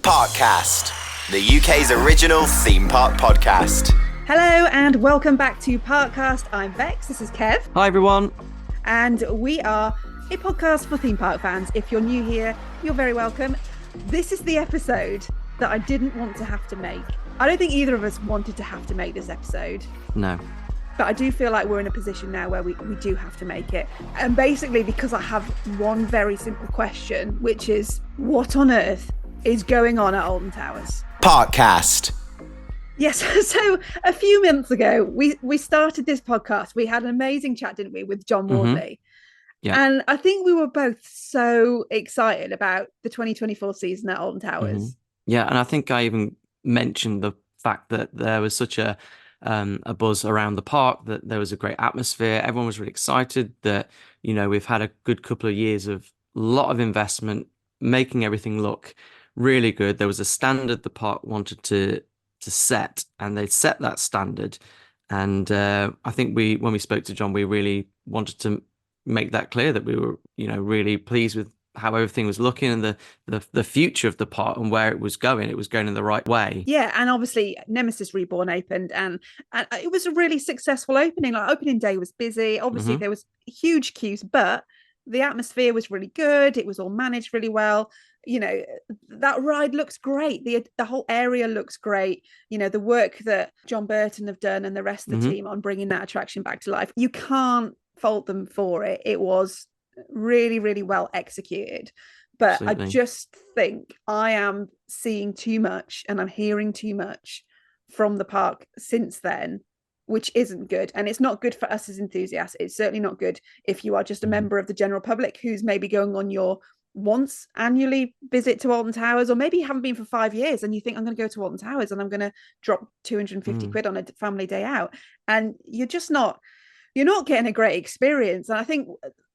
Parkcast, the UK's original theme park podcast. Hello and welcome back to Parkcast. I'm Bex, this is Kev. Hi everyone. And we are a podcast for theme park fans. If you're new here, you're very welcome. This is the episode that I didn't want to have to make. I don't think either of us wanted to have to make this episode. No. But I do feel like we're in a position now where we do have to make it. And basically because I have one very simple question, which is what on earth is going on at Alton Towers? Parkcast. Yes, so a few months ago, we started this podcast. We had an amazing chat, didn't we, with John Wardley? Yeah. And I think we were both so excited about the 2024 season at Alton Towers. Yeah, and I think I even mentioned the fact that there was such a buzz around the park, that there was a great atmosphere. Everyone was really excited that, you know, we've had a good couple of years of a lot of investment, making everything look really good. There was a standard the park wanted to set, and they'd set that standard. And I think when we spoke to John, we really wanted to make that clear that we were, you know, really pleased with how everything was looking and the future of the park and where it was going. It was going in the right way. Yeah, and obviously Nemesis Reborn opened, and it was a really successful opening. Like, opening day was busy. Obviously there was huge queues, but the atmosphere was really good. It was all managed really well. You know, that ride looks great. The whole area looks great. You know, the work that John Burton have done and the rest of the team on bringing that attraction back to life, you can't fault them for it. It was really, really well executed. But absolutely. I just think I am seeing too much and I'm hearing too much from the park since then, which isn't good. And it's not good for us as enthusiasts. It's certainly not good if you are just a member of the general public who's maybe going on your once annually visit to Alton Towers, or maybe you haven't been for 5 years and you think, I'm going to go to Alton Towers and I'm going to drop 250 quid on a family day out, and you're not getting a great experience. And I think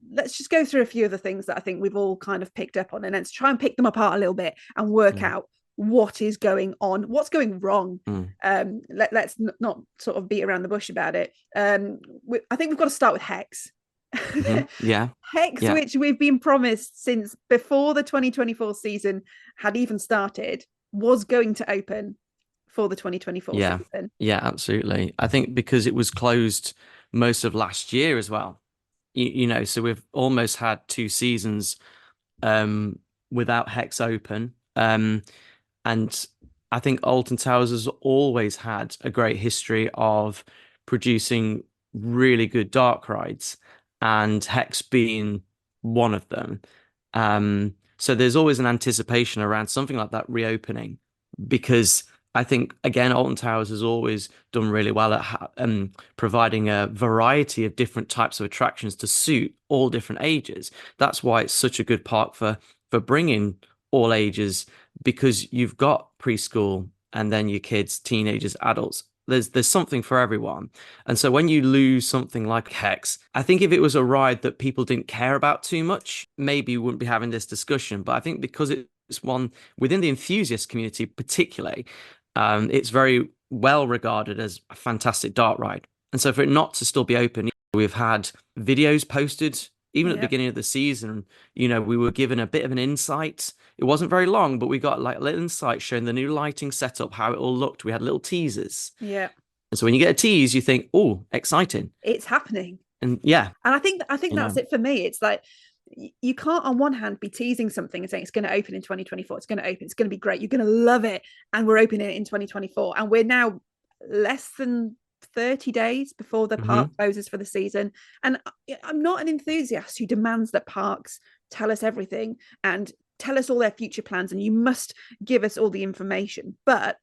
let's just go through a few of the things that I think we've all kind of picked up on, and let's try and pick them apart a little bit and work out what is going on, what's going wrong. Let's not sort of beat around the bush about it. I think we've got to start with Hex. Hex, which we've been promised since before the 2024 season had even started, was going to open for the 2024 season. Yeah, absolutely. I think because it was closed most of last year as well, you know, so we've almost had 2 seasons without Hex open. And I think Alton Towers has always had a great history of producing really good dark rides, and Hex being one of them. So there's always an anticipation around something like that reopening, because I think, again, Alton Towers has always done really well at providing a variety of different types of attractions to suit all different ages. That's why it's such a good park for bringing all ages, because you've got preschool and then your kids, teenagers, adults. There's something for everyone. And so when you lose something like Hex, I think if it was a ride that people didn't care about too much, maybe we wouldn't be having this discussion. But I think because it's one within the enthusiast community particularly, it's very well regarded as a fantastic dark ride. And so for it not to still be open, we've had videos posted even at the beginning of the season. You know, we were given a bit of an insight. It wasn't very long, but we got like a little insight showing the new lighting setup, how it all looked. We had little teasers. Yeah. And so when you get a tease, you think, oh, exciting. It's happening. And and I think that's it for me. It's like, you can't on one hand be teasing something and saying it's going to open in 2024. It's going to open. It's going to be great. You're going to love it. And we're opening it in 2024. And we're now less than 30 days before the park closes for the season. And I'm not an enthusiast who demands that parks tell us everything and tell us all their future plans, and you must give us all the information. But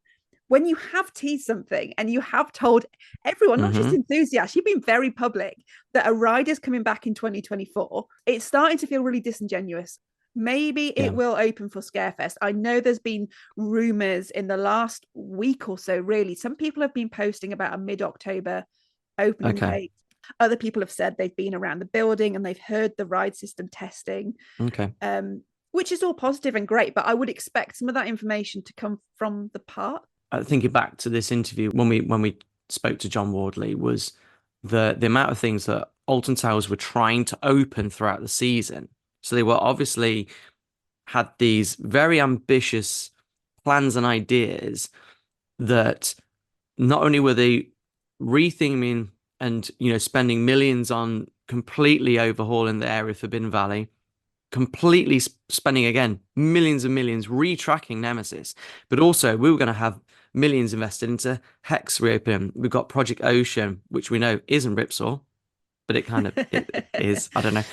when you have teased something and you have told everyone, not just enthusiasts, you've been very public that a ride is coming back in 2024, it's starting to feel really disingenuous. Maybe it will open for Scarefest. I know there's been rumours in the last week or so, really. Some people have been posting about a mid-October opening date. Other people have said they've been around the building and they've heard the ride system testing. Which is all positive and great, but I would expect some of that information to come from the park. Thinking back to this interview, when we spoke to John Wardley, was the amount of things that Alton Towers were trying to open throughout the season. So they were obviously had these very ambitious plans and ideas that not only were they retheming and, you know, spending millions on completely overhauling the area of Forbidden Valley, completely spending again millions and millions retracking Nemesis, but also we were going to have millions invested into Hex reopening. We've got Project Ocean, which we know isn't Ripsaw, but it is. I don't know.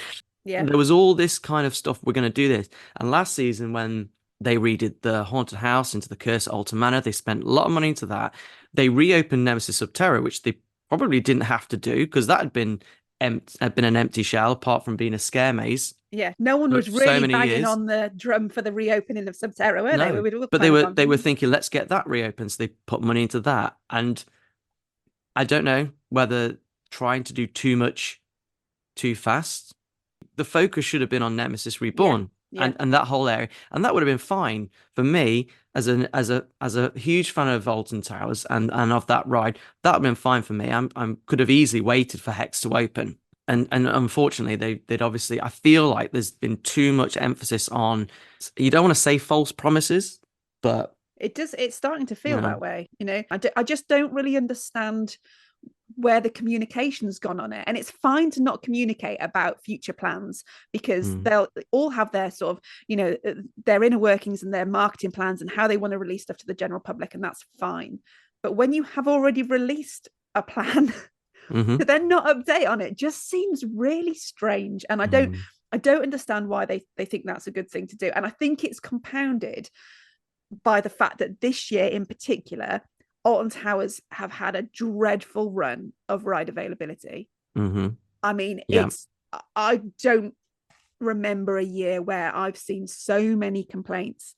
Yeah. There was all this kind of stuff. We're going to do this. And last season, when they redid the Haunted House into the Curse at Alton Manor, they spent a lot of money into that. They reopened Nemesis Subterra, which they probably didn't have to do because that had been an empty shell apart from being a scare maze. Yeah, no one was for so really many banging years. on the drum for the reopening of Subterra, were they? No, but they were thinking, let's get that reopened. So they put money into that. And I don't know whether trying to do too much too fast. The focus should have been on Nemesis Reborn and that whole area, and that would have been fine for me as a huge fan of Alton Towers and of that ride. That would have been fine for me. I could have easily waited for Hex to open, and unfortunately they'd obviously. I feel like there's been too much emphasis on. You don't want to say false promises, but it's starting to feel that way. You know, I just don't really understand where the communication's gone on it. And it's fine to not communicate about future plans because they'll all have their sort of, you know, their inner workings and their marketing plans and how they want to release stuff to the general public, and that's fine. But when you have already released a plan to then not update on it just seems really strange. And I don't understand why they think that's a good thing to do. And I think it's compounded by the fact that this year in particular, Alton Towers have had a dreadful run of ride availability. I mean, I don't remember a year where I've seen so many complaints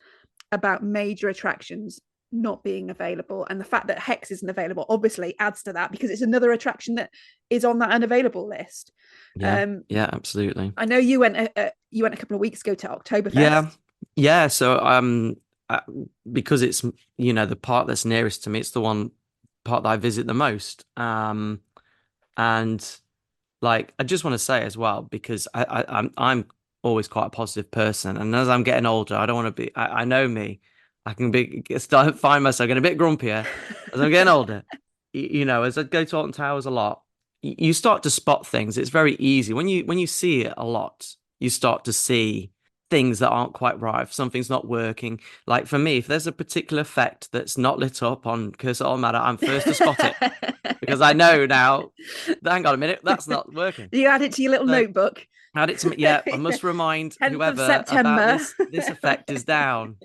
about major attractions not being available. And the fact that Hex isn't available obviously adds to that because it's another attraction that is on that unavailable list. Yeah, absolutely. I know you went a couple of weeks ago to Oktoberfest. Yeah. So because it's, you know, the part that's nearest to me, it's the one part that I visit the most. And like, I just want to say as well, because I'm always quite a positive person, and as I'm getting older, I don't want to be. I know me, I can find myself getting a bit grumpier as I'm getting older. You know, as I go to Alton Towers a lot, you start to spot things. It's very easy when you see it a lot. You start to see things that aren't quite right. If something's not working, like for me, if there's a particular effect that's not lit up on Curse at Alton Manor, I'm first to spot it because I know now. Hang on a minute, that's not working. You add it to your little notebook. Add it to me. Yeah, I must remind whoever about this effect is down.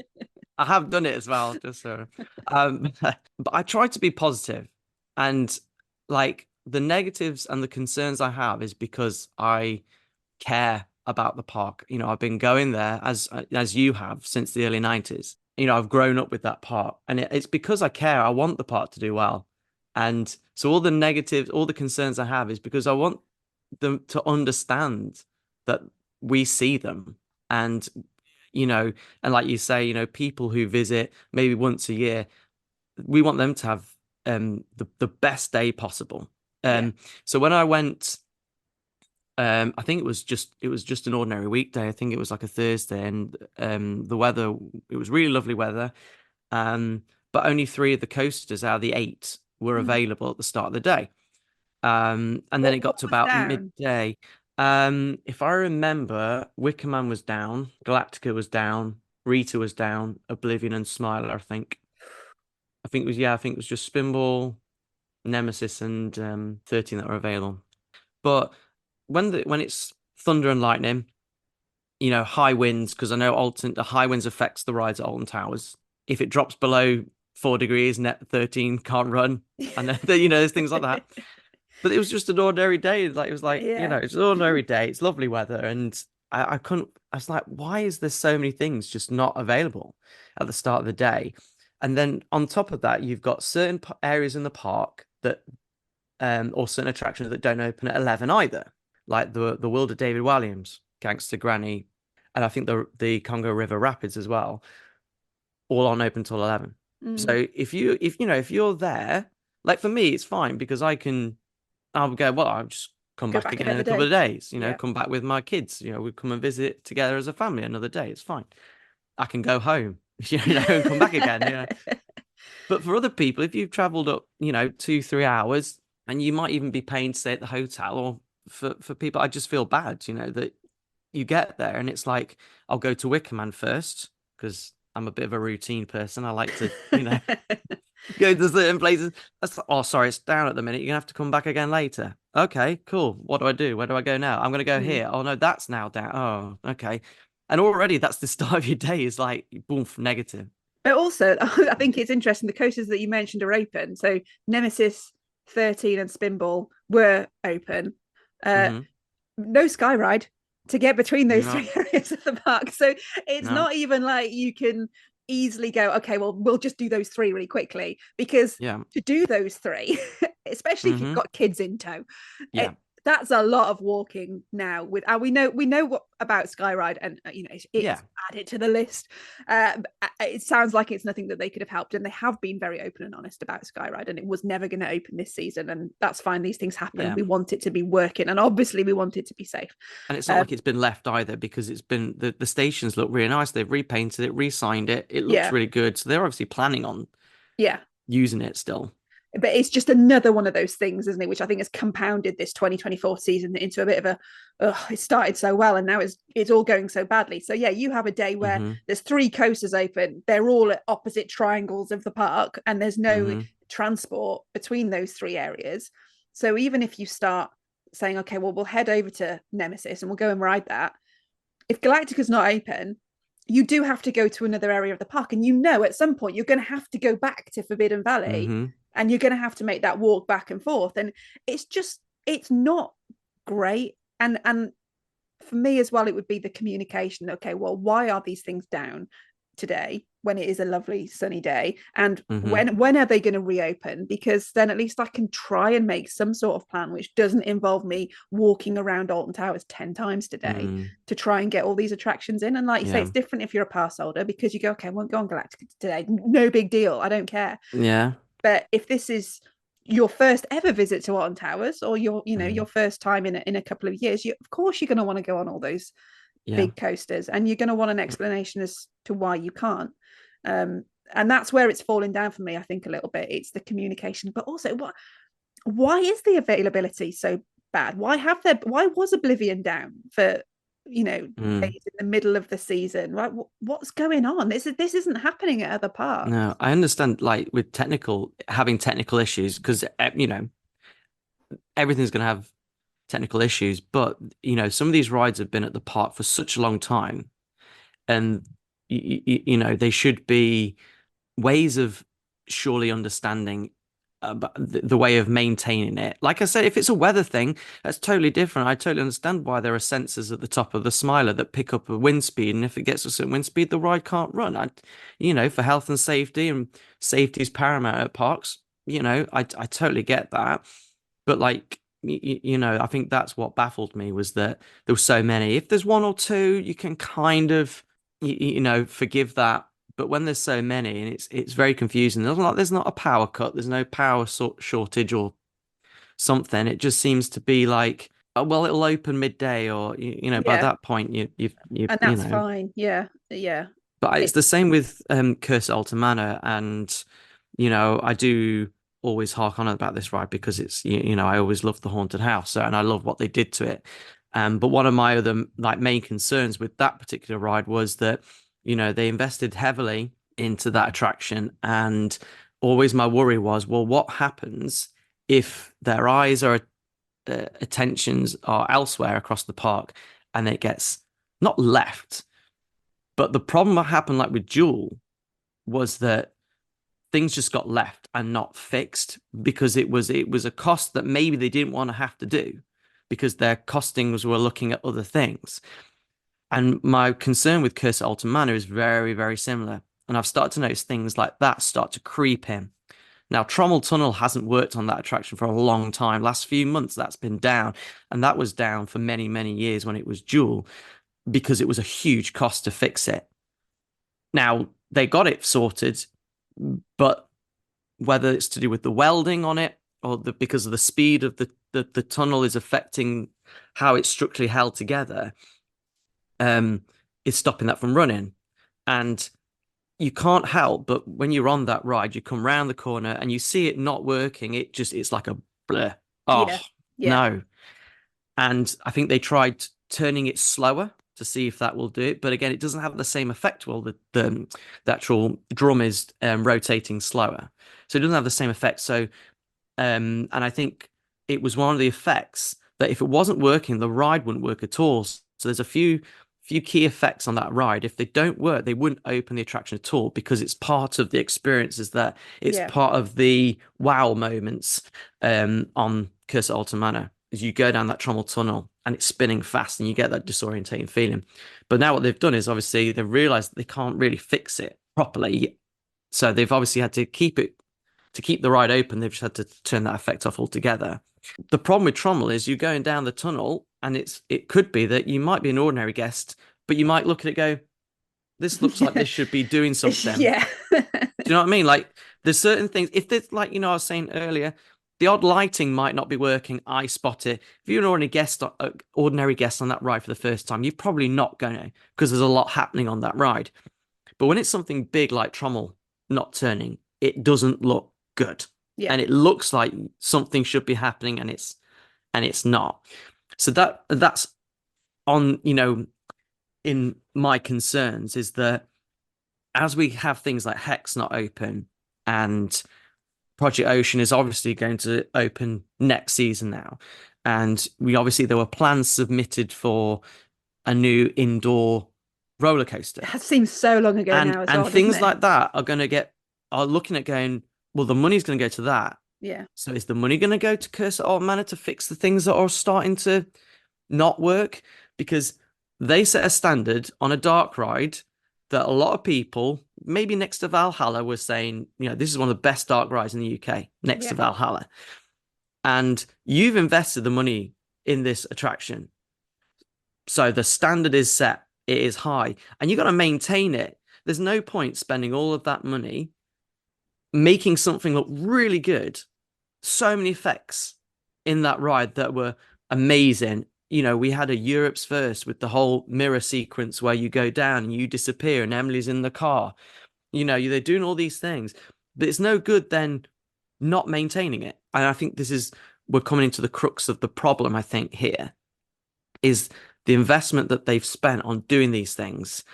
I have done it as well, just so. But I try to be positive, and like the negatives and the concerns I have is because I care about the park. You know, I've been going there as you have since the early 90s. You know, I've grown up with that park, and it's because I care. I want the park to do well, and so all the negatives, all the concerns I have is because I want them to understand that we see them. And you know, and like you say, you know, people who visit maybe once a year, we want them to have the best day possible. So when I went, I think it was just an ordinary weekday. I think it was like a Thursday, and the weather, it was really lovely weather. But only 3 of the coasters out of the 8 were available at the start of the day. And then it got to about midday. If I remember, Wicker Man was down, Galactica was down, Rita was down, Oblivion and Smiler, I think it was just Spinball, Nemesis, and 13 that were available. But when it's thunder and lightning, you know, high winds, because I know the high winds affects the rides at Alton Towers. If it drops below 4 degrees, net 13 can't run. And you know, there's things like that. But it was just an ordinary day. Like it was like, you know, it's an ordinary day. It's lovely weather. And I was like, why is there so many things just not available at the start of the day? And then on top of that, you've got certain areas in the park that, or certain attractions that don't open at 11 either. Like the World of David Walliams, Gangster Granny, and I think the Congo River Rapids as well, all aren't open till 11. So if you're there, like for me, it's fine because I'll go, well, I'll just come back again in a couple of days, you know, come back with my kids, you know, we come and visit together as a family another day. It's fine. I can go home. and come back again. Yeah. But for other people, if you've traveled up, 2-3 hours, and you might even be paying to stay at the hotel, or for people, I just feel bad, that you get there and it's like, I'll go to Wickerman first because I'm a bit of a routine person. I like to, go to certain places. Oh, sorry, it's down at the minute. You're gonna have to come back again later. Okay, cool. What do I do? Where do I go now? I'm gonna go here. Oh no, that's now down. Oh, okay. And already that's the start of your day is like boom, negative. But also, I think it's interesting. The coasters that you mentioned are open. So Nemesis 13 and Spinball were open. Mhm. No sky ride to get between those No, three areas of the park. So it's no, not even like you can easily go, okay, well, we'll just do those three really quickly, because yeah, to do those three, especially if you've mhm, got kids in tow, yeah, that's a lot of walking now. With and we know what about Skyride, and yeah, it's added to the list. It sounds like it's nothing that they could have helped, and they have been very open and honest about Skyride, and it was never going to open this season, and that's fine. These things happen. yeah. We want it to be working, and obviously we want it to be safe. And it's not like it's been left either, because it's been the stations look really nice. They've repainted it, re-signed it. It looks Yeah, really good. So they're obviously planning on yeah. using it still. But it's just another one of those things, isn't it, which I think has compounded this 2024 season into a bit of a, it started so well and now it's all going so badly. So yeah, you have a day where Hmm. there's three coasters open, they're all at opposite triangles of the park, and there's no Hmm. transport between those three areas. So even if you start saying, okay, well, we'll head over to Nemesis and we'll go and ride that, if Galactica's not open, you do have to go to another area of the park, and at some point you're going to have to go back to Forbidden Valley, Hmm. and you're going to have to make that walk back and forth, and it's not great. And for me as well, it would be the communication. Okay, well, why are these things down today when it is a lovely sunny day, and Hmm. when are they going to reopen? Because then at least I can try and make some sort of plan which doesn't involve me walking around Alton Towers 10 times today Mm. to try and get all these attractions in. And like you say, Yeah. it's different if you're a pass holder, because you go, okay, I won't go on Galactica today, no big deal, I don't care. Yeah. But if this is your first ever visit to Alton Towers, or your Mm. first time in a couple of years, of course you're going to want to go on all those Yeah. big coasters, and you're going to want an explanation as to why you can't. um and that's where it's falling down for me, I think, a little bit. It's the communication, but also why is the availability so bad? Why was Oblivion down for Mm. days in the middle of the season? What's going on? This isn't happening at other parks. No, I understand, like with having technical issues, because everything's going to have technical issues, but some of these rides have been at the park for such a long time, and they should be ways of surely understanding the way of maintaining it. Like I said, if it's a weather thing, that's totally different. I totally understand why there are sensors at the top of the smiler that pick up a wind speed, and if it gets a certain wind speed, the ride can't run. For health and safety, and safety is paramount at parks. I totally get that, but like. I think that's what baffled me, was that there were so many. If there's one or two, you can kind of, forgive that. But when there's so many, and it's very confusing. There's not a power cut. There's no power shortage or something. It just seems to be like, oh, well, it'll open midday, or by Yeah, that point and that's fine. Yeah, yeah. But it's It, the same with Curse at Alton Manor, and I do always hark on about this ride because it's I always loved the haunted house, and I love what they did to it. But one of my other like main concerns with that particular ride was that they invested heavily into that attraction, and always my worry was, well, what happens if their eyes or attentions are elsewhere across the park, and it gets not left. But the problem that happened, like with Jewel, was that things just got left and not fixed, because it was a cost that maybe they didn't want to have to do, because their costings were looking at other things. And my concern with Curse at Alton Manor is very, very similar. And I've started to notice things like that start to creep in. Now, Trommel Tunnel hasn't worked on that attraction for a long time. Last few months, that's been down. And that was down for many, many years when it was Jewel, because it was a huge cost to fix it. Now, they got it sorted, but whether it's to do with the welding on it, or because of the speed of the tunnel is affecting how it's structurally held together, is stopping that from running. And you can't help but when you're on that ride, you come round the corner and you see it not working. It's like a blur. Oh, Yeah. no. And I think they tried turning it slower to see if that will do it. But again, it doesn't have the same effect. Well, the actual drum is rotating slower. So it doesn't have the same effect. So, and I think it was one of the effects that if it wasn't working, the ride wouldn't work at all. So there's a few key effects on that ride. If they don't work, they wouldn't open the attraction at all, because it's part of the experience, is that it's part of the wow moments on Curse at Alton Manor, as you go down that Trommel tunnel and it's spinning fast and you get that disorientating feeling. But now what they've done is obviously they've realized that they can't really fix it properly. So they've obviously had to keep the ride open. They've just had to turn that effect off altogether. The problem with Trommel is you're going down the tunnel and it could be that you might be an ordinary guest, but you might look at it and go, this looks like this should be doing something. Yeah. Do you know what I mean? Like, there's certain things, if there's, like, I was saying earlier, the odd lighting might not be working. I spot it. If you're an ordinary guest on that ride for the first time, you're probably not going to, because there's a lot happening on that ride. But when it's something big like Trommel not turning, it doesn't look good. Yeah. And it looks like something should be happening and it's not. So that's on, in my concerns, is that as we have things like Hex not open, and Project Ocean is obviously going to open next season now, and there were plans submitted for a new indoor roller coaster. That seems so long ago now as well. And things like that are looking at going, well, the money's going to go to that. Yeah. So is the money going to go to Curse at Alton Manor to fix the things that are starting to not work? Because they set a standard on a dark ride that a lot of people, maybe next to Valhalla, were saying, this is one of the best dark rides in the UK, next to Valhalla. And you've invested the money in this attraction. So the standard is set. It is high. And you've got to maintain it. There's no point spending all of that money making something look really good. So many effects in that ride that were amazing. We had a Europe's First with the whole mirror sequence where you go down and you disappear and Emily's in the car. They're doing all these things, but it's no good then not maintaining it. And I think we're coming into the crux of the problem, I think, here, is the investment that they've spent on doing these things,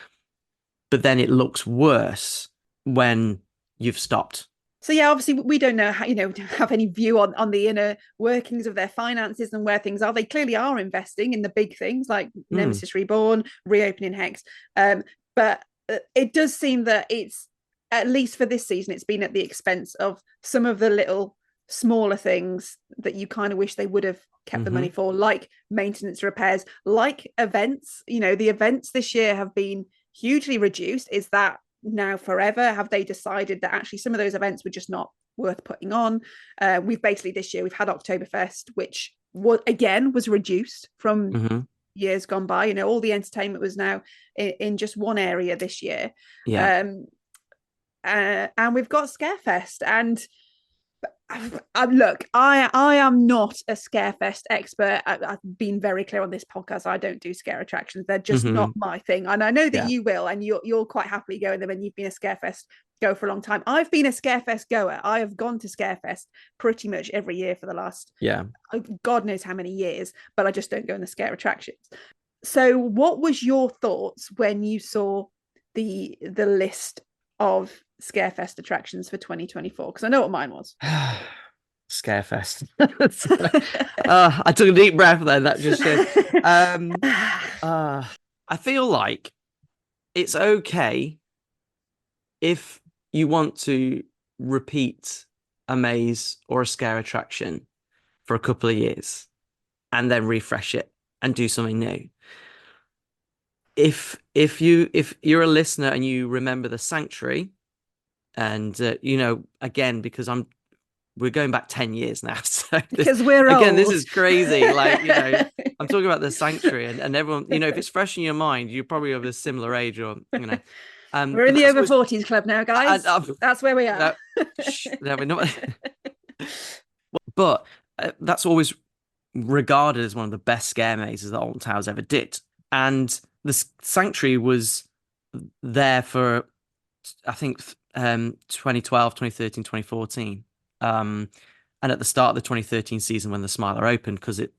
but then it looks worse when you've stopped. So yeah, obviously we don't know how, have any view on the inner workings of their finances and where things are. They clearly are investing in the big things like Nemesis Reborn, reopening Hex. But it does seem that it's, at least for this season, it's been at the expense of some of the little smaller things that you kind of wish they would have kept the money for, like maintenance, repairs, like events. The events this year have been hugely reduced. Is that now forever? Have they decided that actually some of those events were just not worth putting on? We've basically this year we've had Oktoberfest, which was reduced from years gone by. All the entertainment was now in just one area this year. And we've got Scarefest, and look, I am not a Scarefest expert. I've been very clear on this podcast. I don't do scare attractions. They're just not my thing. And I know that you will, and you'll quite happily go in them, and you've been a Scarefest goer for a long time. I've been a Scarefest goer. I have gone to Scarefest pretty much every year for the last God knows how many years, but I just don't go in the scare attractions. So what was your thoughts when you saw the list of Scarefest attractions for 2024? Because I know what mine was. Scarefest. I took a deep breath then. That just I feel like it's okay if you want to repeat a maze or a scare attraction for a couple of years and then refresh it and do something new. If you're a listener and you remember the Sanctuary, and again, because we're going back 10 years now, so because we're again old. This is crazy. Like, I'm talking about the Sanctuary, and everyone, if it's fresh in your mind, you're probably of a similar age, or we're in the over 40s club now, guys. That's where we are. No, we're not. But that's always regarded as one of the best scare mazes that Alton Towers ever did, and the Sanctuary was there for I think 2012, 2013, 2014. And at the start of the 2013 season when the Smiler opened, because it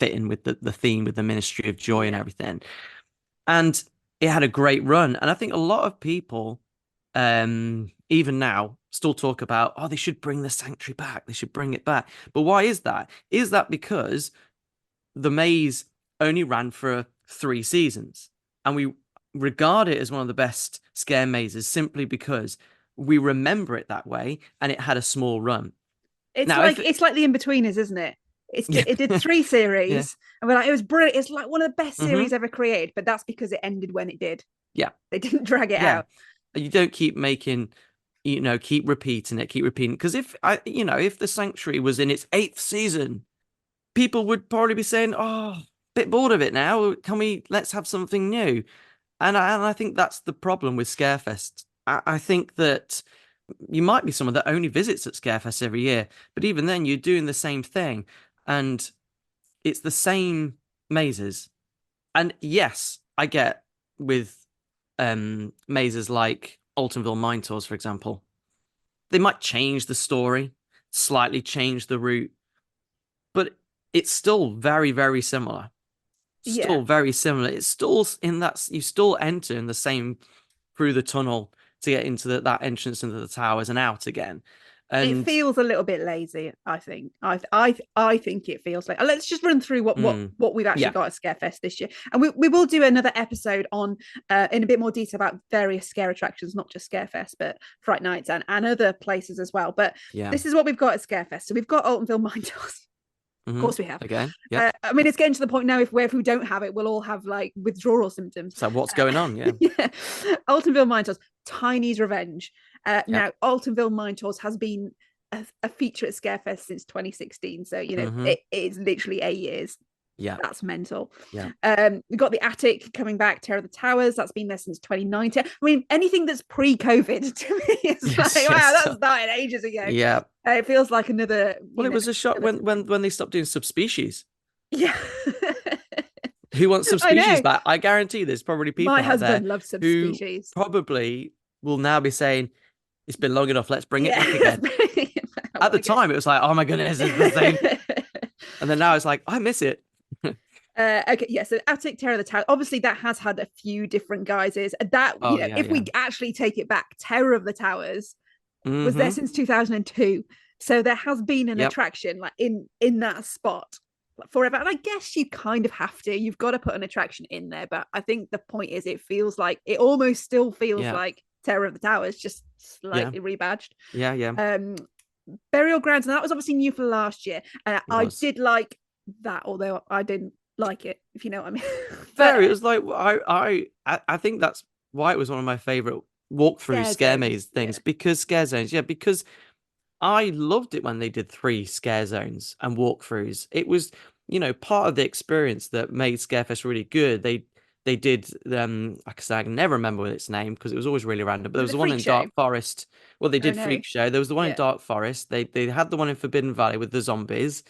fit in with the theme with the Ministry of Joy and everything. And it had a great run. And I think a lot of people, even now, still talk about, oh, they should bring the Sanctuary back. They should bring it back. But why is that? Is that because the maze only ran for 3 seasons? And we regard it as one of the best scare mazes simply because we remember it that way, and it had a small run. It's like the In-Betweeners, isn't it? It did 3 series, and we're like, it was brilliant. It's like one of the best series ever created, but that's because it ended when it did. Yeah, they didn't drag it out. You don't keep making, keep repeating it, because if the Sanctuary was in its 8th season, people would probably be saying, oh, a bit bored of it now. Let's have something new. And I think that's the problem with Scarefest. I think that you might be someone that only visits at Scarefest every year, but even then you're doing the same thing, and it's the same mazes. And yes, I get with mazes like Altonville Mine Tours, for example, they might change the story, slightly change the route, but it's still very, very similar. Very similar. It's still in that you still enter in the same through the tunnel to get into that entrance into the towers and out again. And it feels a little bit lazy, I think. I think it feels like. Let's just run through what we've actually got at Scarefest this year, and we will do another episode on in a bit more detail about various scare attractions, not just Scarefest, but Fright Nights and other places as well. But this is what we've got at Scarefest. So we've got Altonville Mine Tours. Of course we have. Again, yeah. I mean, it's getting to the point now if we don't have it, we'll all have like withdrawal symptoms. So what's going on? Yeah. Altonville Mine Tours, Tiny's Revenge. Now, Altonville Mine Tours has been a feature at Scarefest since 2016. So, it is literally 8 years. Yeah. That's mental. Yeah. We've got the Attic coming back, Terror of the Towers. That's been there since 2019. I mean, anything that's pre-COVID to me is wow, that started ages ago. Yeah. It feels like another. Well, it was a shock when they stopped doing subspecies. Yeah. Who wants subspecies back? I guarantee there's probably people My husband loves subspecies. Who probably will now be saying, it's been long enough, let's bring it back again. At the time, it was like, oh my goodness, it's the same. And then now it's like, I miss it. So Attic, Terror of the Towers, obviously that has had a few different guises. That if we actually take it back, Terror of the Towers was there since 2002, so there has been an attraction like in that spot forever. And I guess you kind of have to, you've got to put an attraction in there, but I think the point is it almost still feels like Terror of the Towers, just slightly rebadged. Burial Grounds, and that was obviously new for last year. I did like that, although I didn't like it, if you know what I mean. It was like I think that's why it was one of my favorite walkthrough scare maze things, because scare zones, because I loved it when they did 3 scare zones and walkthroughs. It was part of the experience that made Scarefest really good. They did like I said, I can never remember its name because it was always really random, but there was the one in Dark Forest. Well, they did Freak Show. There was the one in Dark Forest. They had the one in Forbidden Valley with the zombies.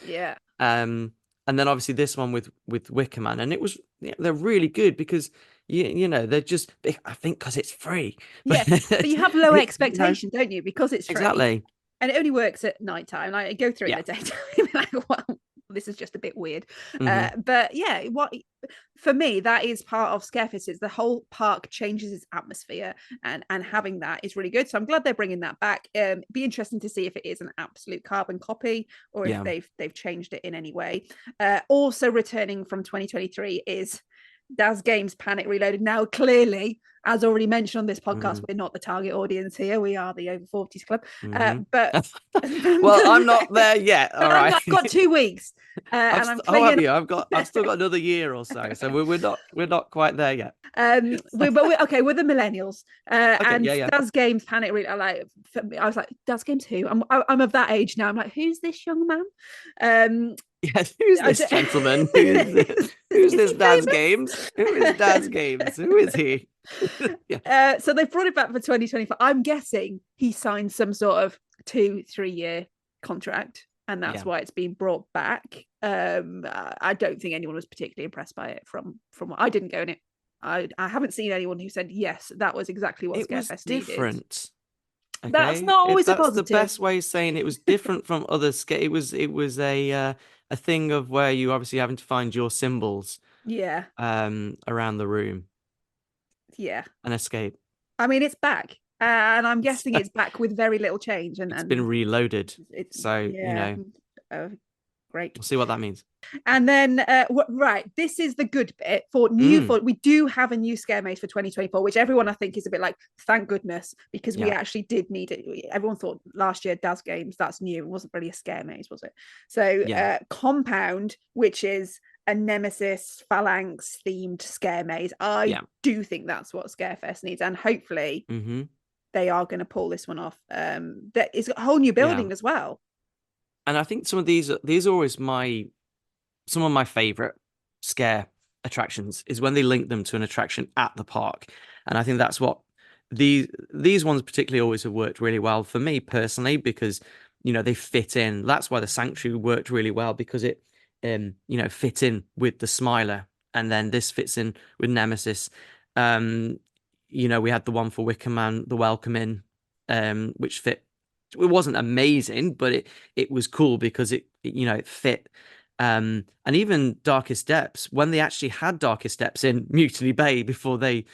And then obviously this one with Wicker Man, and it was they're really good because they're just, I think because it's free. But you have low expectation, don't you? Because it's free. Exactly. And it only works at nighttime. Like, I go through it in the daytime. Like, well, this is just a bit weird. But for me, that is part of Scarefest. Is the whole park changes its atmosphere, and having that is really good. So I'm glad they're bringing that back. Be interesting to see if it is an absolute carbon copy or if they've changed it in any way. Also returning from 2023 is Daz Games Panic Reloaded. Now, clearly, as already mentioned on this podcast, we're not the target audience here. We are the over 40s club. But well, I'm not there yet. All right, I've got 2 weeks. And I'm clinging. I've still got another year or so. So we're not quite there yet. We're the millennials. Daz Games Panic Reloaded. I was like, Daz Games who? I'm of that age now. I'm like, who's this young man? Yes, who's this gentleman? Who's this Daz Games? Who is Daz Games? Who is he? So they brought it back for 2025. I'm guessing he signed some sort of 2-3 year contract, and that's why it's been brought back. I don't think anyone was particularly impressed by it from what I didn't go in it. I haven't seen anyone who said yes, that was exactly what It was Scarefest needed. different. That's Okay, not if always a that's the positive. best way of saying it was different from other it was a thing of where you obviously having to find your symbols Yeah, around the room yeah. and escape. I mean, it's back, and I'm It's, guessing it's back with very little change. it's been And reloaded, it's so yeah, uh, great. we'll see what that means. And then, right, this is the good bit for we do have a new scare maze for 2024, which everyone I think is a bit like, thank goodness, because we actually did need it. Everyone thought last year Daz Games, that's new. It wasn't really a scare maze, was it? So Compound, which is a Nemesis Phalanx themed scare maze. I do think that's what Scarefest needs, and hopefully they are going to pull this one off. That is a whole new building as well. And I think some of these are always some of my favorite scare attractions is when they link them to an attraction at the park. And I think that's what these ones particularly always have worked really well for me personally, because they fit in. That's why the Sanctuary worked really well, because it fit in with the Smiler, and then this fits in with Nemesis. We had the one for Wicker Man, the Welcome In, which fit. It wasn't amazing, but it was cool because it fit. And even Darkest Depths, when they actually had Darkest Depths in Mutiny Bay before they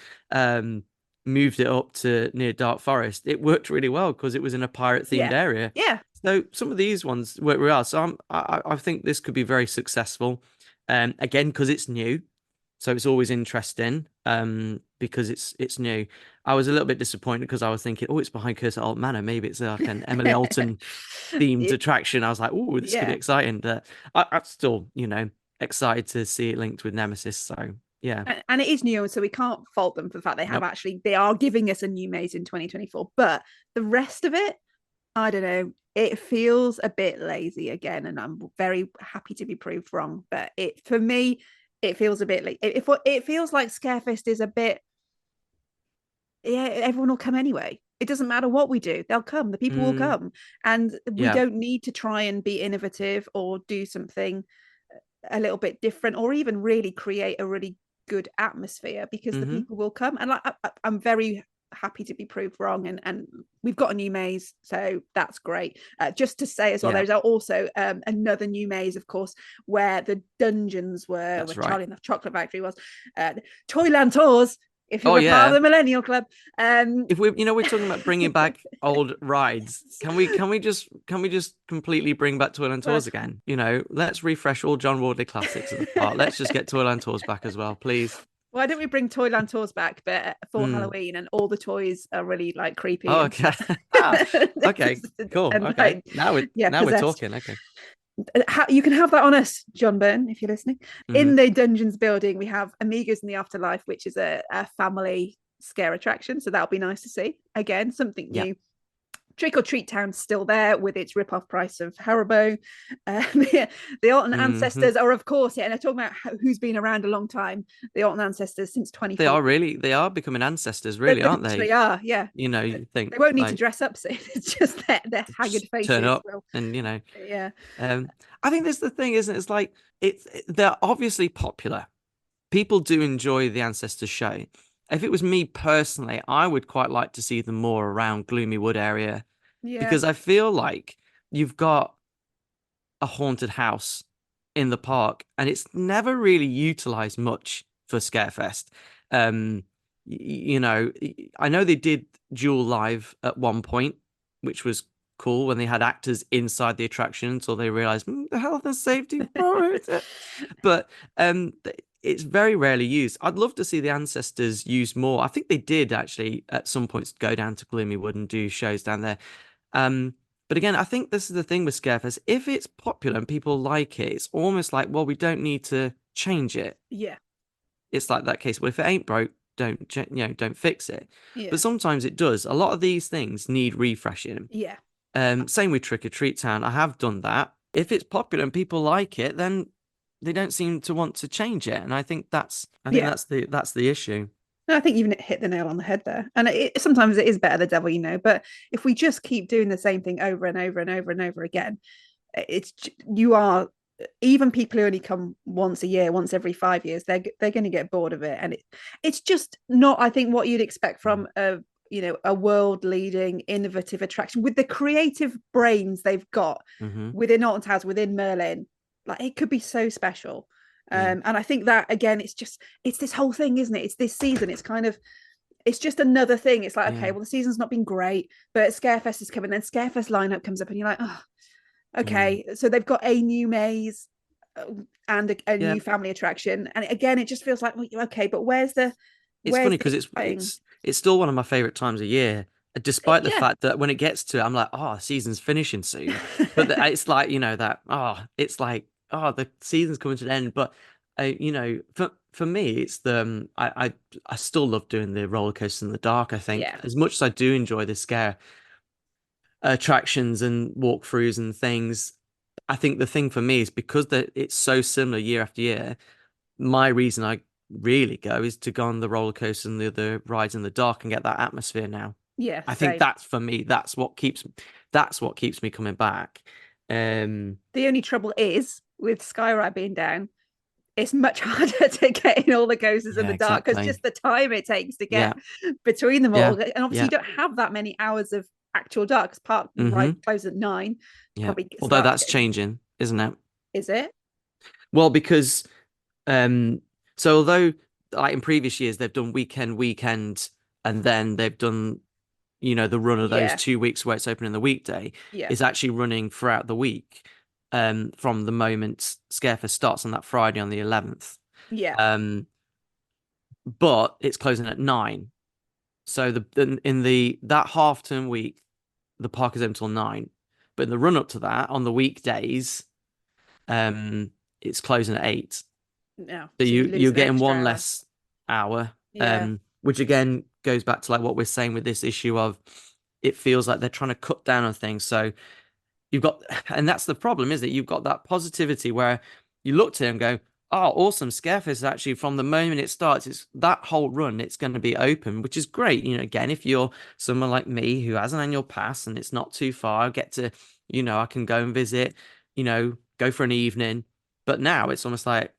moved it up to near Dark Forest, it worked really well because it was in a pirate themed area. Yeah. So some of these ones work really well. So I think this could be very successful. Again, because it's new. So it's always interesting because it's new. I was a little bit disappointed because I was thinking, oh, it's behind Curse at Alton Manor. Maybe it's like an Emily Alton themed attraction. I was like, oh, this could be exciting. I'm still, excited to see it linked with Nemesis. So yeah. And it is new, so we can't fault them for the fact they have they are giving us a new maze in 2024. But the rest of it, I don't know. It feels a bit lazy again, and I'm very happy to be proved wrong. But for me, it feels a bit like it feels like Scarefest is a bit. Yeah, everyone will come anyway. It doesn't matter what we do; they'll come. The people will come, and we don't need to try and be innovative or do something a little bit different, or even really create a really good atmosphere, because the people will come. And I'm very happy to be proved wrong, and we've got a new maze, so that's great. Just to say as well, there's also another new maze, of course, where the dungeons were, where Charlie and the Chocolate Factory was, Toyland Tours, if you're part of the Millennial Club. If we're talking about bringing back old rides, can we just completely bring back Toyland Tours again? Let's refresh all John Wardley classics at the park. Let's just get Toyland Tours back as well, please. Why don't we bring Toyland Tours back, but for Halloween, and all the toys are really like creepy? Oh, okay. Okay, cool. Okay, now we're talking. Okay. You can have that on us, John Byrne, if you're listening. In the Dungeons building, we have Amigos in the Afterlife, which is a family scare attraction. So that'll be nice to see. Again, something new. Trick or Treat Town's still there with its rip-off price of Haribo. The Alton Ancestors are, of course, and they're talking about who's been around a long time. The Alton Ancestors since 2014. They are becoming ancestors, really, aren't they? They are, yeah. You think they won't need to dress up soon. It's just their haggard faces. Turn up and yeah. I think that's the thing, isn't it? It's like they're obviously popular. People do enjoy the Ancestors show. If it was me personally, I would quite like to see them more around Gloomy Wood area. Yeah. Because I feel like you've got a haunted house in the park, and it's never really utilized much for Scarefest. I know they did Duel Live at one point, which was cool when they had actors inside the attraction until they realized the health and safety. But it's very rarely used. I'd love to see the Ancestors used more. I think they did actually at some points go down to Gloomy Wood and do shows down there. But again, I think this is the thing with Scarefest. If it's popular and people like it, it's almost like, well, we don't need to change it. Yeah. It's like that case. Well, if it ain't broke, don't fix it. Yeah. But sometimes it does. A lot of these things need refreshing. Yeah. Same with Trick or Treat Town. I have done that. If it's popular and people like it, then they don't seem to want to change it, and I think that's the issue. I think you've hit the nail on the head there. And sometimes it is better the devil, but if we just keep doing the same thing over and over and over and over again, you are even people who only come once a year, once every 5 years, they're going to get bored of it, and it's just not, I think, what you'd expect from a world leading innovative attraction with the creative brains they've got within Alton Towers, within Merlin. Like, it could be so special. And I think that, again, it's this whole thing, isn't it? It's this season. It's just another thing. It's like, okay, well, the season's not been great, but Scarefest is coming. Then Scarefest lineup comes up, and you're like, oh, okay. So they've got a new maze and a new family attraction, and again, it just feels like, well, okay, but where's the? It's funny because it's still one of my favorite times of year, despite the fact that when it gets to it, I'm like, oh, the season's finishing soon. But it's like, it's like, oh, the season's coming to an end. But for me, it's I still love doing the roller coaster in the dark. I think as much as I do enjoy the scare attractions and walkthroughs and things, I think the thing for me is because it's so similar year after year. My reason I really go is to go on the roller coaster and the other rides in the dark and get that atmosphere now. I think that's, for me, that's what keeps me coming back. The only trouble is with Skyride being down, it's much harder to get in all the coasters in the dark, because just the time it takes to get between them all, and obviously you don't have that many hours of actual dark, because part ride closes at 9. Although that's changing, isn't it? Is it? Well, because so although, like, in previous years they've done weekend, and then they've done the run of those 2 weeks where it's open in the weekday, is actually running throughout the week, from the moment Scarefest starts on that Friday on the 11th. But it's closing at 9. So that half-term week, the park is open till 9. But in the run up to that, on the weekdays, it's closing at 8. So you're getting one less hour. Which again goes back to like what we're saying with this issue of, it feels like they're trying to cut down on things. So you've got, and that's the problem, is that you've got that positivity where you look to it and go, oh, awesome, Scarefest is actually, from the moment it starts, it's that whole run, it's going to be open, which is great. Again, if you're someone like me who has an annual pass and it's not too far, I get to, I can go and visit, go for an evening. But now it's almost like,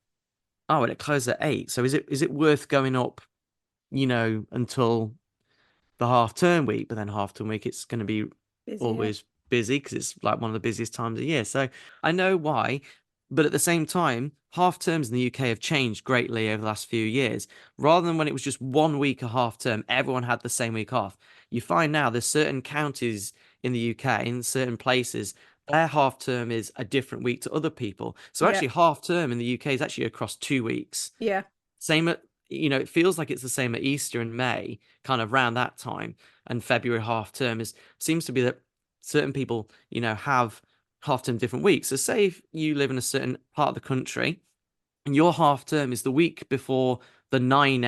oh, and it closes at 8. So is it worth going up, until the half-term week? But then half-term week, it's going to be always busy, because it's like one of the busiest times of year. So I know why, but at the same time, half terms in the UK have changed greatly over the last few years. Rather than when it was just 1 week of half term, everyone had the same week off. You find now there's certain counties in the UK, in certain places, their half term is a different week to other people. So actually half term in the UK is actually across 2 weeks. Same at, it feels like it's the same at Easter and May, kind of around that time, and February half term seems to be that certain people, have half term different weeks. So say if you live in a certain part of the country and your half term is the week before the 9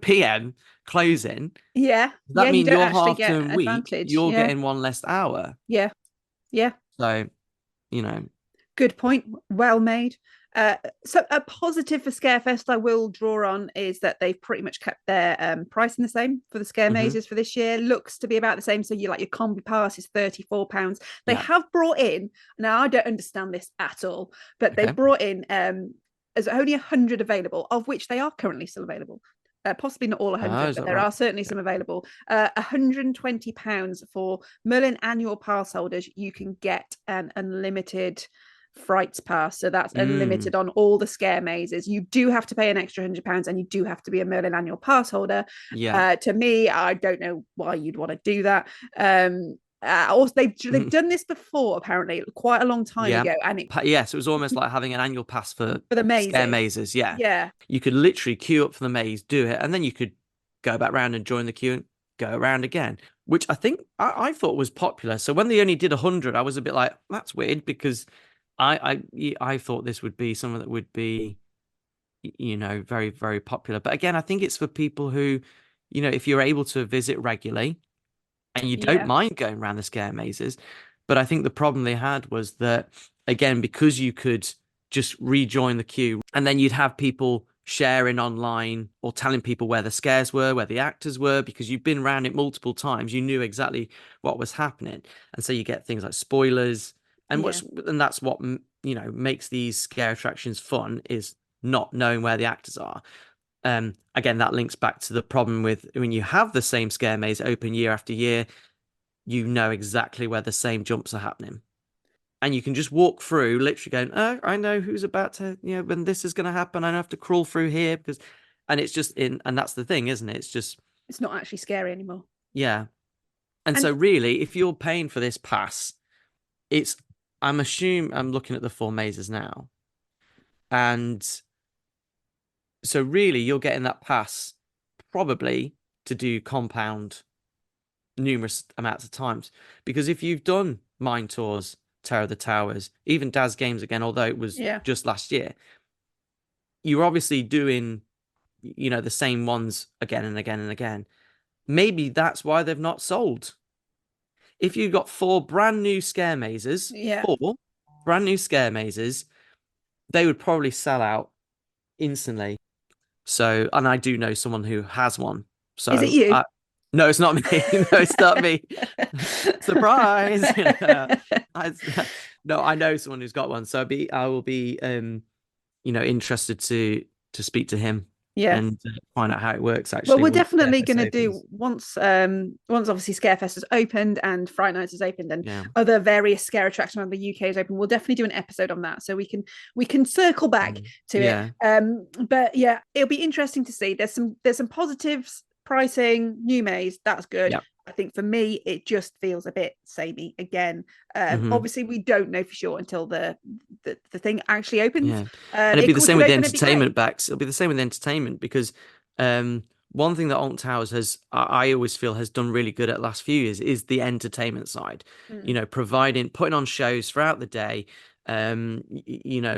p.m. closing. That means your half term week, you're getting one less hour. So, good point. Well made. So a positive for Scarefest I will draw on is that they've pretty much kept their pricing the same for the scare mazes for this year. Looks to be about the same. So your combi pass is £34. They have brought in, now I don't understand this at all, but they've brought in there's only 100 available, of which they are currently still available. Possibly not all 100, but there are certainly some available. £120 for Merlin annual pass holders. You can get an unlimited Frights pass, so that's unlimited on all the scare mazes. You do have to pay an extra £100, and you do have to be a Merlin annual pass holder. To me, I don't know why you'd want to do that. Also, they've done this before, apparently, quite a long time ago, and so it was almost like having an annual pass for the mazes. Scare mazes. You could literally queue up for the maze, do it, and then you could go back round and join the queue and go around again, which I think I thought was popular. So when they only did 100, I was a bit like, that's weird, because I thought this would be something that would be, very, very popular. But again, I think it's for people who, if you're able to visit regularly and you don't mind going around the scare mazes. But I think the problem they had was that, again, because you could just rejoin the queue, and then you'd have people sharing online or telling people where the scares were, where the actors were, because you've been around it multiple times, you knew exactly what was happening. And so you get things like spoilers, And Yeah. that's what makes these scare attractions fun, is not knowing where the actors are. Again, that links back to the problem with when you have the same scare maze open year after year, you know exactly where the same jumps are happening. And you can just walk through literally going, oh, I know who's about to, when this is going to happen. I don't have to crawl through here and it's just and that's the thing, isn't it? It's not actually scary anymore. Yeah. And And so really, if you're paying for this pass, I'm looking at the 4 mazes now. And so really you're getting that pass probably to do compound numerous amounts of times. Because if you've done Mine Tours, Terror of the Towers, even Daz Games again, although it was just last year, you're obviously doing, the same ones again and again and again. Maybe that's why they've not sold. If you've got 4 brand new scare mazes, 4 brand new scare mazes, they would probably sell out instantly. So, and I do know someone who has one. So, is it you? No, it's not me. No, it's not me. Surprise! No, I know someone who's got one. So I will be, interested to speak to him. Yeah. And find out how it works. Actually, well, we're definitely going to do once obviously Scarefest has opened and Fright Nights has opened and other various scare attractions around the UK is open. We'll definitely do an episode on that, so we can circle back to it. But yeah, it'll be interesting to see. There's some positives. Pricing, new maze, that's good. Yep. I think for me, it just feels a bit samey again. Obviously, we don't know for sure until the thing actually opens. Yeah. And it'll be the same with the entertainment, Bex. It'll be the same with the entertainment because one thing that Alton Towers I always feel has done really good at last few years is the entertainment side. Putting on shows throughout the day,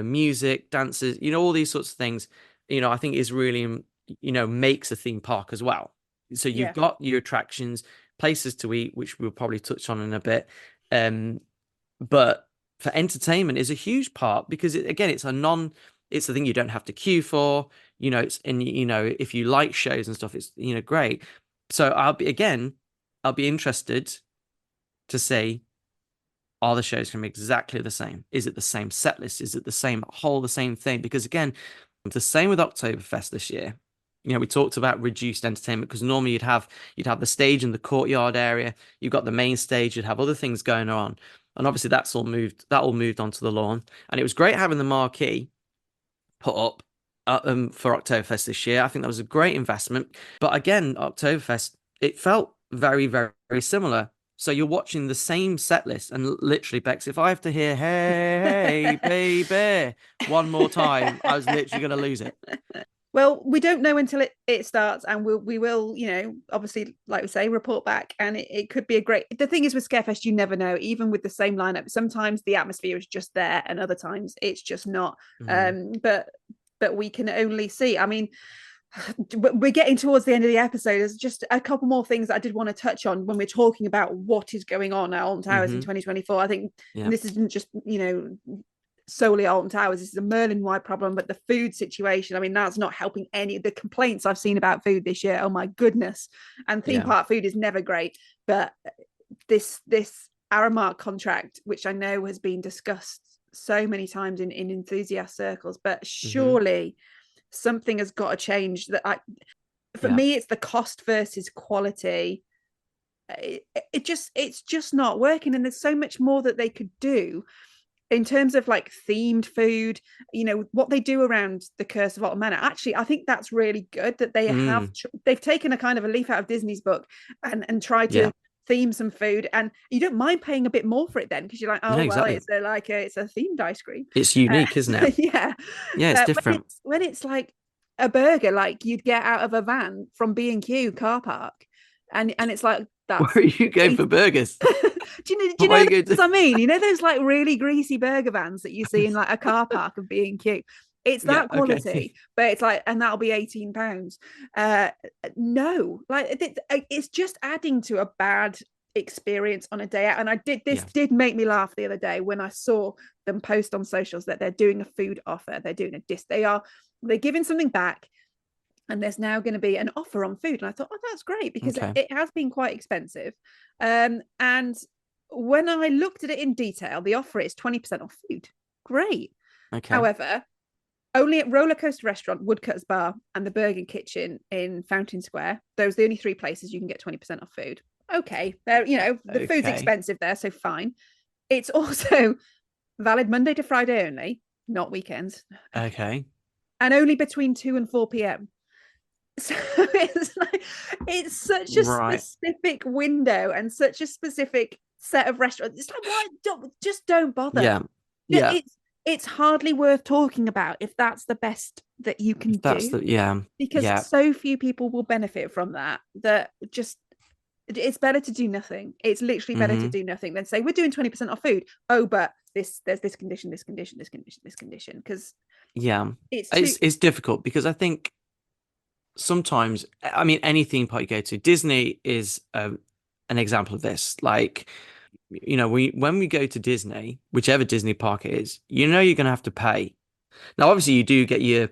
music, dances, all these sorts of things. I think is really makes a theme park as well. So you've got your attractions, places to eat, which we'll probably touch on in a bit. But for entertainment is a huge part because it's a thing you don't have to queue for, if you like shows and stuff, it's, great. So I'll be interested to see, are the shows going to be exactly the same? Is it the same set list? Is it the same thing? Because again, the same with Oktoberfest this year. We talked about reduced entertainment because normally you'd have the stage in the courtyard area. You've got the main stage. You'd have other things going on, and obviously that all moved onto the lawn. And it was great having the marquee put up for Oktoberfest this year. I think that was a great investment. But again, Oktoberfest, it felt very, very, very similar. So you're watching the same set list, and literally, Bex, if I have to hear "Hey, baby" one more time, I was literally going to lose it. Well, we don't know until it starts, and we will, obviously, like we say, report back, and it could be a great. The thing is with Scarefest, you never know. Even with the same lineup, sometimes the atmosphere is just there, and other times it's just not. But we can only see. I mean, we're getting towards the end of the episode. There's just a couple more things that I did want to touch on when we're talking about what is going on at Alton Towers in 2024. I think this isn't just solely Alton Towers. This is a Merlin-wide problem, but the food situation, I mean, that's not helping any of the complaints I've seen about food this year. Oh my goodness. And theme park food is never great, but this Aramark contract, which I know has been discussed so many times in enthusiast circles, but surely something has got to change. For me, it's the cost versus quality. It's just not working, and there's so much more that they could do in terms of like themed food, what they do around the Curse of Alton Manor. Actually, I think that's really good that they they've taken a kind of a leaf out of Disney's book and tried to theme some food, and you don't mind paying a bit more for it then because you're like, exactly. Well, it's a themed ice cream. It's unique, isn't it? Yeah, it's different. When it's like a burger like you'd get out of a van from B&Q car park, and it's like, that's where are you going for burgers? Do you know what I mean? Those like really greasy burger vans that you see in like a car park of B&Q. It's that quality, but it's like, and that'll be £18. No, like it's just adding to a bad experience on a day out. And did make me laugh the other day when I saw them post on socials that they're doing a food offer. They're doing they're giving something back. And there's now going to be an offer on food. And I thought, that's great because it has been quite expensive. And when I looked at it in detail, the offer is 20% off food. Great. Okay. However, only at Roller Coaster Restaurant, Woodcutter's Bar, and the Burger Kitchen in Fountain Square. Those are the only 3 places you can get 20% off food. Okay, there, the food's expensive there, so fine. It's also valid Monday to Friday only, not weekends. Okay. And only between 2 and 4 p.m. So it's such a specific window and such a specific set of restaurants. It's like, why don't bother. Yeah. It's hardly worth talking about if that's the best that you can do. Because so few people will benefit from that just it's better to do nothing. It's literally better to do nothing than say we're doing 20% off food. Oh, but there's this condition, this condition, this condition, this condition. Because it's difficult because I think sometimes, I mean, any theme park you go to, Disney is an example of this. Like, when we go to Disney, whichever Disney park it is, you're going to have to pay. Now, obviously, you do get you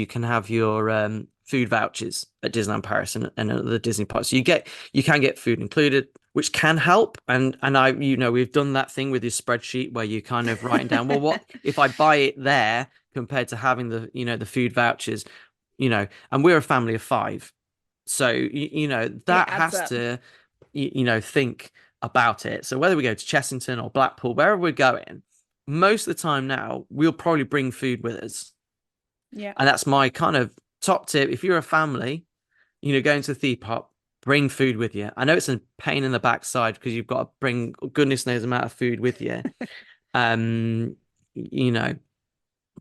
can have your food vouchers at Disneyland Paris and other Disney parks. So you can get food included, which can help. And we've done that thing with your spreadsheet where you kind of writing down, well, what if I buy it there compared to having the food vouchers, and we're a family of 5. So, that has to, think about it. So whether we go to Chessington or Blackpool, wherever we're going, most of the time now, we'll probably bring food with us. Yeah. And that's my kind of top tip. If you're a family, going to the theme park, bring food with you. I know it's a pain in the backside because you've got to bring goodness knows amount of food with you. But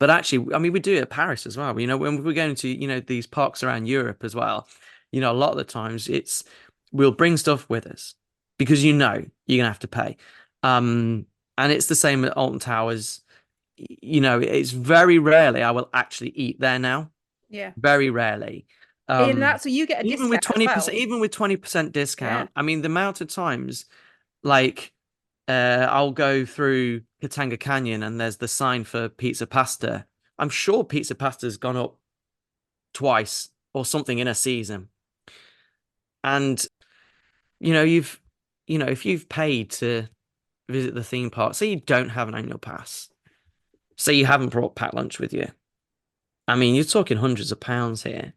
actually, I mean, we do it at Paris as well. When we're going to, these parks around Europe as well, a lot of the times we'll bring stuff with us because you're going to have to pay. And it's the same at Alton Towers. It's very rarely I will actually eat there now. Yeah. Very rarely. And that's where you get a even discount with 20%, as well. even with 20% discount. Yeah. I mean, the amount of times, like, I'll go through Katanga Canyon and there's the sign for pizza pasta. I'm sure pizza pasta's gone up twice or something in a season. And if you've paid to visit the theme park, say you don't have an annual pass, say you haven't brought packed lunch with you, I mean, you're talking hundreds of pounds here.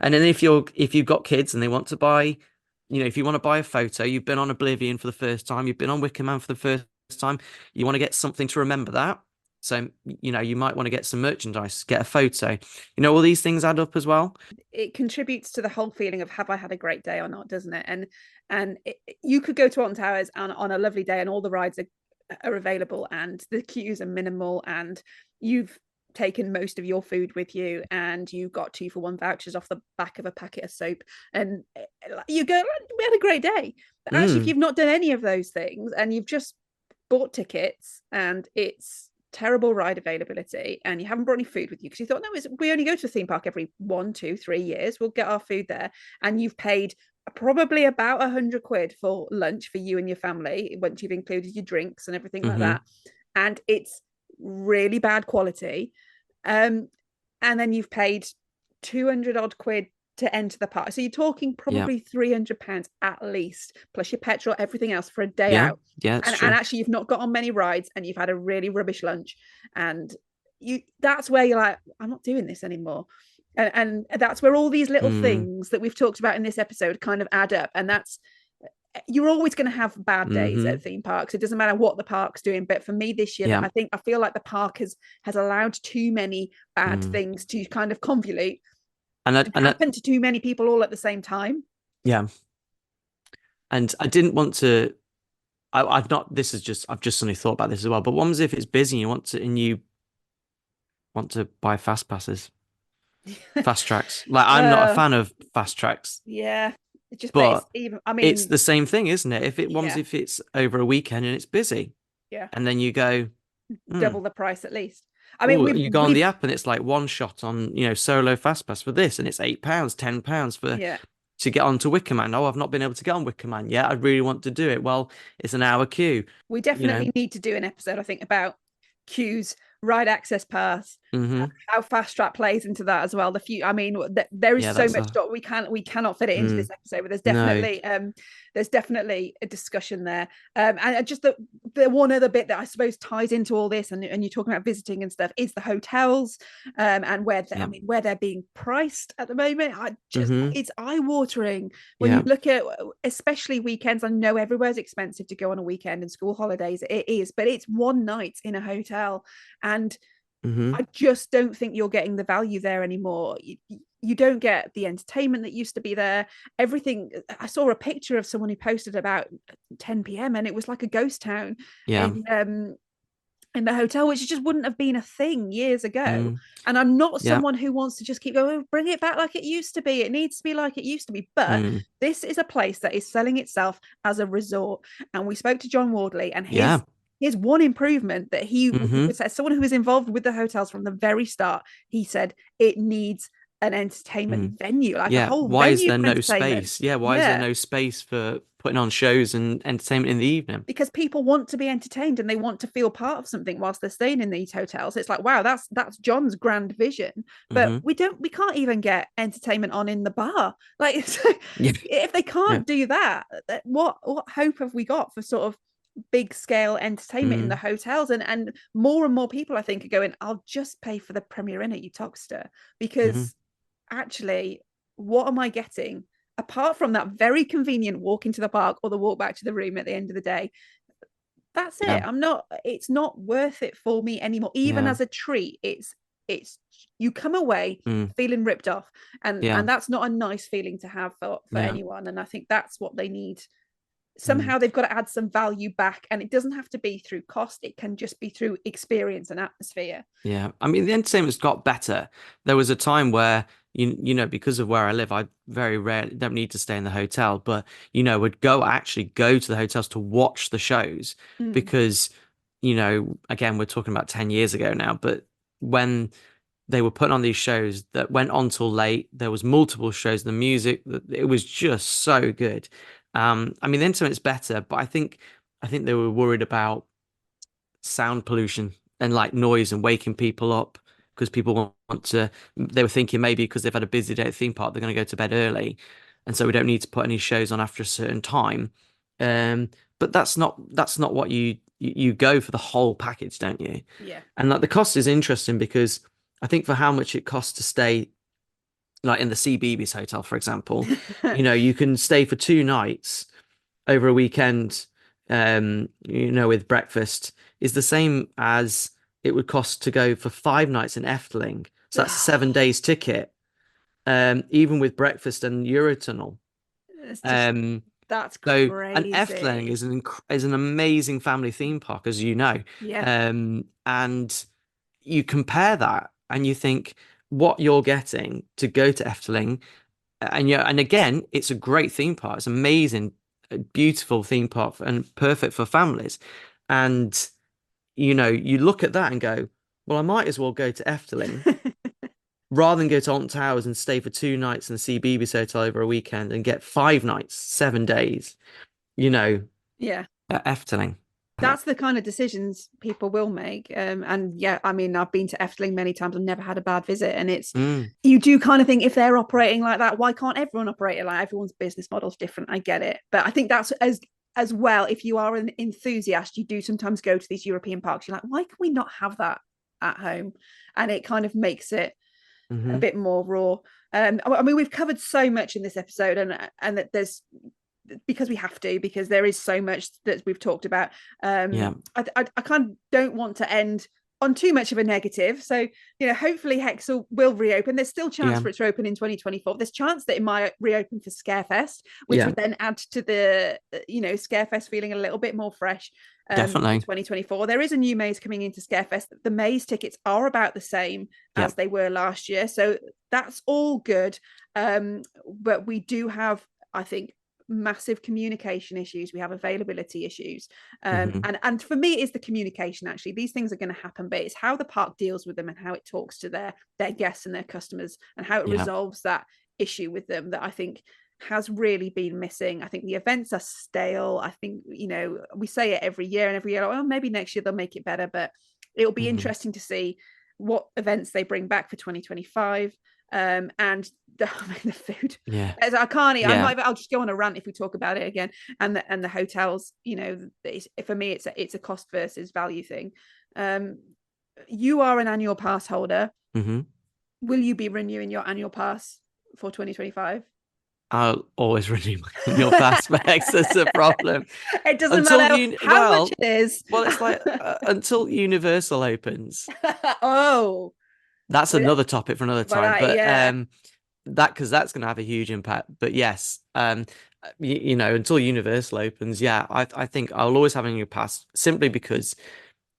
And then if you've got kids and they want to buy, if you want to buy a photo, you've been on Oblivion for the first time, you've been on Wicker Man for the first time, you want to get something to remember that. So, you might want to get some merchandise, get a photo. All these things add up as well. It contributes to the whole feeling of have I had a great day or not, doesn't it? And you could go to Alton Towers on a lovely day and all the rides are available and the queues are minimal and you've taken most of your food with you and you got 2-for-1 vouchers off the back of a packet of soap and you go, we had a great day. But actually, if you've not done any of those things and you've just bought tickets and it's terrible ride availability and you haven't brought any food with you because you thought, no, we only go to a theme park every 1, 2, 3 years, we'll get our food there, and you've paid probably about 100 quid for lunch for you and your family once you've included your drinks and everything like that, and it's really bad quality, and then you've paid 200 odd quid to enter the park, so you're talking probably £300 at least, plus your petrol, everything else for a day out. And actually you've not got on many rides and you've had a really rubbish lunch, and that's where you're like, I'm not doing this anymore. And that's where all these little things that we've talked about in this episode kind of add up, and that's, you're always going to have bad days at theme parks. It doesn't matter what the park's doing, but for me this year, I feel like the park has allowed too many bad things to kind of convolute and happen to too many people all at the same time. Yeah. And I didn't want to, I've just suddenly thought about this as well, but what was if it's busy and you want to buy fast passes, fast tracks? Like, I'm not a fan of fast tracks. Yeah. It's the same thing, isn't it? If it's over a weekend and it's busy. Yeah. And then you go double the price at least. I mean, you go on the app and it's like one shot on, solo fast pass for this, and it's £8, £10 to get onto Wicker Man. Oh, I've not been able to get on Wicker Man yet. I really want to do it. Well, it's an hour queue. We definitely need to do an episode, I think, about queues, ride access pass, how Fast Track plays into that as well. I mean, there is so much we cannot fit it into this episode, but there's definitely a discussion there. And just the one other bit that I suppose ties into all this, and you're talking about visiting and stuff, is the hotels, and where I mean, where they're being priced at the moment. It's eye-watering when you look at, especially weekends. I know everywhere's expensive to go on a weekend and school holidays. It is, but it's one night in a hotel, and I just don't think you're getting the value there anymore. You don't get the entertainment that used to be there. Everything. I saw a picture of someone who posted about 10 p.m. and it was like a ghost town in the hotel, which just wouldn't have been a thing years ago. And I'm not someone who wants to just keep going, bring it back like it used to be. It needs to be like it used to be. But this is a place that is selling itself as a resort. And we spoke to John Wardley, and here's one improvement that he said, someone who was involved with the hotels from the very start. He said it needs an entertainment venue, like a whole why venue is there no space? Why is there no space for putting on shows and entertainment in the evening? Because people want to be entertained and they want to feel part of something whilst they're staying in these hotels. It's like, wow, that's John's grand vision, but we can't even get entertainment on in the bar. Like, if they can't do that, what hope have we got for sort of big scale entertainment in the hotels? And more people, I think, are going, I'll just pay for the Premier Inn at Uttoxeter, because actually, what am I getting apart from that very convenient walk into the park or the walk back to the room at the end of the day? That's it. It's not worth it for me anymore. Even as a treat, it's you come away feeling ripped off, and that's not a nice feeling to have for anyone. And I think that's what they need. Somehow they've got to add some value back, and it doesn't have to be through cost. It can just be through experience and atmosphere. Yeah, I mean, the entertainment's got better. There was a time where you know, because of where I live, I very rarely don't need to stay in the hotel, but would actually go to the hotels to watch the shows, because again, we're talking about 10 years ago now, but when they were putting on these shows that went on till late, there was multiple shows, the music, it was just so good. I mean, the internet's better, but I think they were worried about sound pollution and like noise and waking people up, because people they were thinking maybe because they've had a busy day at the theme park, they're going to go to bed early, and so we don't need to put any shows on after a certain time. But that's not what you go for the whole package, don't you? Yeah. And like the cost is interesting, because I think for how much it costs to stay, like in the CBeebies hotel, for example, you can stay for 2 nights over a weekend, with breakfast, is the same as it would cost to go for 5 nights in Efteling. So that's a 7 days ticket, even with breakfast and Eurotunnel. That's crazy. And Efteling is an amazing family theme park, as you know. Yeah. And you compare that and you think what you're getting to go to Efteling, and again, it's a great theme park. It's amazing, beautiful theme park and perfect for families. And you look at that and go, well, I might as well go to Efteling rather than go to Alton Towers and stay for 2 nights in the CBeebies hotel over a weekend and get 5 nights, 7 days, Yeah. at Efteling. That's the kind of decisions people will make. And yeah, I mean, I've been to Efteling many times and never had a bad visit. And it's, you do kind of think, if they're operating like that, why can't everyone operate it like that? Everyone's business model's different. I get it. But I think that's as well, if you are an enthusiast, you do sometimes go to these European parks. You're like, why can we not have that at home? And it kind of makes it a bit more raw. I mean, we've covered so much in this episode, and that there's, because we have to, because there is so much that we've talked about. I kind of don't want to end on too much of a negative. So, hopefully Hexel will reopen. There's still chance for it to open in 2024. There's chance that it might reopen for Scarefest, which would then add to the, Scarefest feeling a little bit more fresh. Definitely. In 2024. There is a new maze coming into Scarefest. The maze tickets are about the same as they were last year. So that's all good. But we do have, I think, massive communication issues. We have availability issues, and for me, it's the communication. Actually, these things are going to happen, but it's how the park deals with them and how it talks to their guests and their customers, and how it resolves that issue with them, that I think has really been missing. I think the events are stale. I think, we say it every year, and every year, well, maybe next year they'll make it better, but it'll be interesting to see what events they bring back for 2025, and the food. Yeah. As I can't eat. Yeah. I'll just go on a rant if we talk about it again. And the hotels, for me, it's a cost versus value thing. You are an annual pass holder. Mm-hmm. Will you be renewing your annual pass for 2025? I'll always renew my annual pass, Bex. That's the problem. It doesn't matter how much it is. Well, it's like until Universal opens. Oh, that's another topic for another time. But yeah. because that's going to have a huge impact. But yes, until Universal opens, yeah, I think I'll always have a annual pass simply because,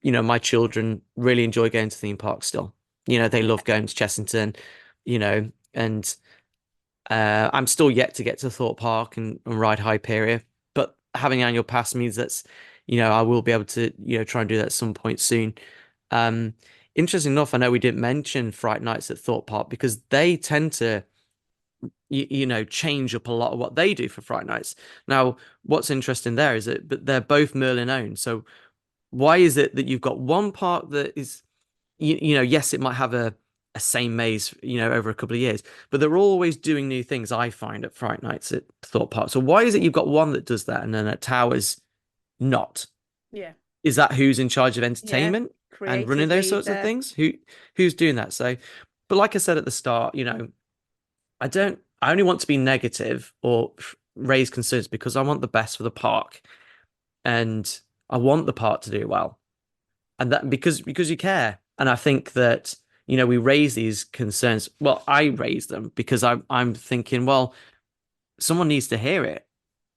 my children really enjoy going to theme parks still. They love going to Chessington, and I'm still yet to get to Thorpe Park and ride Hyperia, but having annual pass means that's, I will be able to, try and do that at some point soon. Interesting enough, I know we didn't mention Fright Nights at Thorpe Park because they tend to, change up a lot of what they do for Fright Nights. Now, what's interesting there is that they're both Merlin owned. So why is it that you've got one park that is, yes, it might have a same maze, over a couple of years, but they're always doing new things, I find, at Fright Nights at Thorpe Park. So why is it you've got one that does that and then at Towers not? Yeah. Is that who's in charge of entertainment and running those sorts of things? Who's doing that? So, but like I said at the start, I only want to be negative or raise concerns because I want the best for the park and I want the park to do well. And that because you care. And I think that, we raise these concerns. Well, I raise them because I'm thinking, well, someone needs to hear it.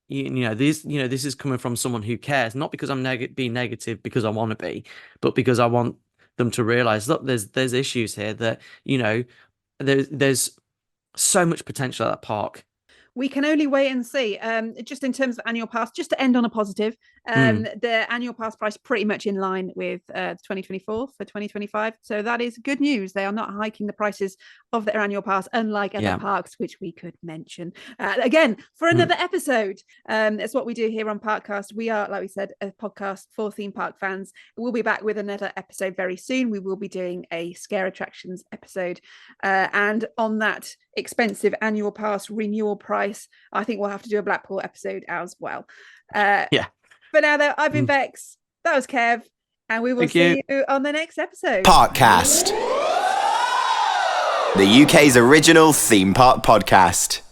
This is coming from someone who cares, not because I'm being negative because I want to be, but because I want them to realize, look, there's issues here that, there's so much potential at that park. We can only wait and see. Just in terms of annual pass, just to end on a positive, the annual pass price pretty much in line with 2024 for 2025. So that is good news. They are not hiking the prices of their annual pass, unlike other parks, which we could mention again for another episode. That's what we do here on Parkcast. We are, like we said, a podcast for theme park fans. We'll be back with another episode very soon. We will be doing a scare attractions episode, and on that expensive annual pass renewal price, I think we'll have to do a Blackpool episode as well. For now, though, I've been Bex. That was Kev, and we will see you on the next episode. Parkcast, the UK's original theme park podcast.